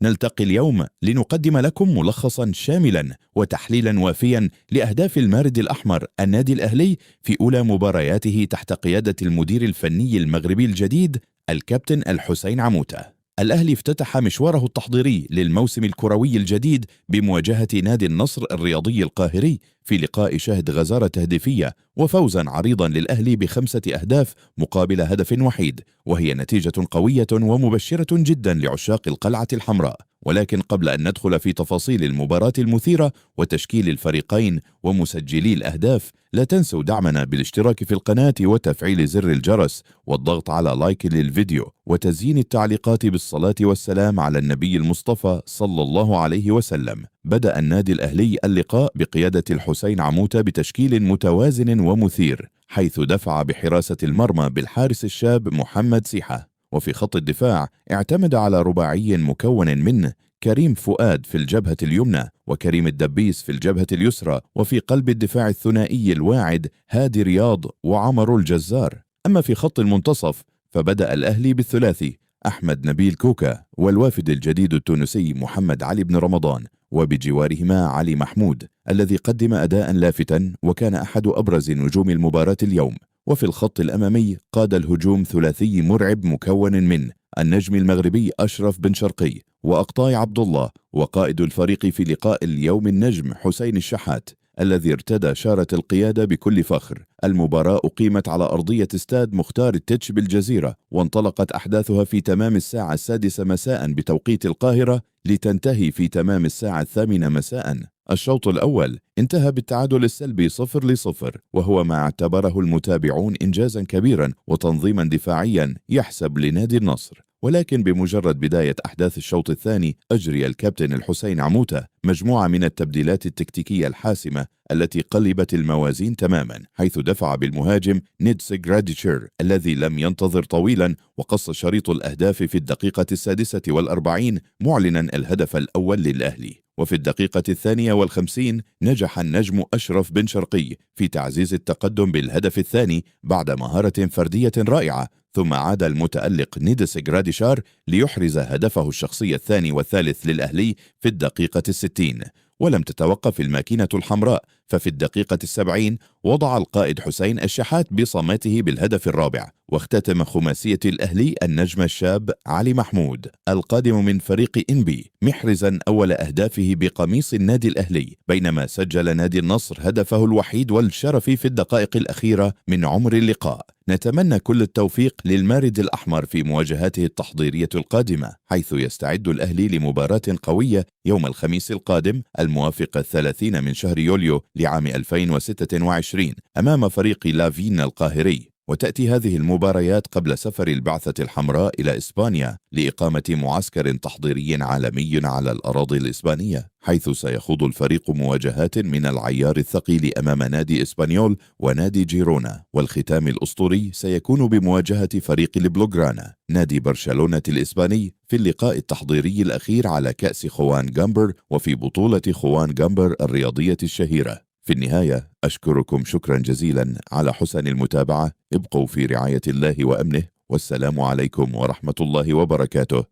نلتقي اليوم لنقدم لكم ملخصا شاملا وتحليلا وافيا لأهداف المارد الأحمر النادي الأهلي في أولى مبارياته تحت قيادة المدير الفني المغربي الجديد الكابتن الحسين عموتة. الأهلي افتتح مشواره التحضيري للموسم الكروي الجديد بمواجهة نادي النصر الرياضي القاهري في لقاء شهد غزارة تهديفية وفوزا عريضا للأهلي ب5 أهداف مقابل هدف وحيد، وهي نتيجة قوية ومبشرة جدا لعشاق القلعة الحمراء. ولكن قبل أن ندخل في تفاصيل المباراة المثيرة وتشكيل الفريقين ومسجلي الأهداف، لا تنسوا دعمنا بالاشتراك في القناة وتفعيل زر الجرس والضغط على لايك للفيديو وتزيين التعليقات بالصلاة والسلام على النبي المصطفى صلى الله عليه وسلم. بدأ النادي الأهلي اللقاء بقيادة الحسين عموتة بتشكيل متوازن ومثير، حيث دفع بحراسة المرمى بالحارس الشاب محمد سيحة، وفي خط الدفاع اعتمد على رباعي مكون من كريم فؤاد في الجبهة اليمنى وكريم الدبيس في الجبهة اليسرى، وفي قلب الدفاع الثنائي الواعد هادي رياض وعمر الجزار. أما في خط المنتصف فبدأ الأهلي بالثلاثي أحمد نبيل كوكا والوافد الجديد التونسي محمد علي بن رمضان، وبجوارهما علي محمود الذي قدم أداء لافتا وكان أحد أبرز نجوم المباراة اليوم. وفي الخط الأمامي قاد الهجوم ثلاثي مرعب مكون من النجم المغربي أشرف بن شرقي وأقطاي عبد الله، وقائد الفريق في لقاء اليوم النجم حسين الشحات الذي ارتدى شارة القيادة بكل فخر. المباراة أقيمت على أرضية استاد مختار التتش بالجزيرة، وانطلقت أحداثها في تمام الساعة 6 مساء بتوقيت القاهرة لتنتهي في تمام الساعة 8 مساء. الشوط الأول انتهى بالتعادل السلبي 0-0، وهو ما اعتبره المتابعون إنجازا كبيرا وتنظيما دفاعيا يحسب لنادي النصر. ولكن بمجرد بداية أحداث الشوط الثاني أجري الكابتن الحسين عموتة مجموعة من التبديلات التكتيكية الحاسمة التي قلبت الموازين تماما، حيث دفع بالمهاجم نيدسيغ راديتشر الذي لم ينتظر طويلا وقص شريط الأهداف في الدقيقة 46 معلنا الهدف الأول للأهلي. وفي الدقيقة 52 نجح النجم أشرف بن شرقي في تعزيز التقدم بالهدف الثاني بعد مهارة فردية رائعة، ثم عاد المتألق نيدسيغ راديشار ليحرز هدفه الشخصي الثاني والثالث للأهلي في الدقيقة 60. ولم تتوقف الماكينة الحمراء، ففي الدقيقة 70 وضع القائد حسين الشحات بصمته بالهدف الرابع، واختتم خماسية الأهلي النجم الشاب علي محمود القادم من فريق إنبي محرزا أول أهدافه بقميص النادي الأهلي، بينما سجل نادي النصر هدفه الوحيد والشرفي في الدقائق الأخيرة من عمر اللقاء. نتمنى كل التوفيق للمارد الأحمر في مواجهاته التحضيرية القادمة، حيث يستعد الأهلي لمباراة قوية يوم الخميس القادم الموافق 30 من شهر يوليو لعام 2026 أمام فريق لافين القاهري. وتأتي هذه المباريات قبل سفر البعثة الحمراء إلى إسبانيا لإقامة معسكر تحضيري عالمي على الأراضي الإسبانية، حيث سيخوض الفريق مواجهات من العيار الثقيل أمام نادي إسبانيول ونادي جيرونا، والختام الأسطوري سيكون بمواجهة فريق البلوغرانا نادي برشلونة الإسباني في اللقاء التحضيري الأخير على كأس خوان جامبر وفي بطولة خوان جامبر الرياضية الشهيرة. في النهاية أشكركم شكرا جزيلا على حسن المتابعة. ابقوا في رعاية الله وأمنه، والسلام عليكم ورحمة الله وبركاته.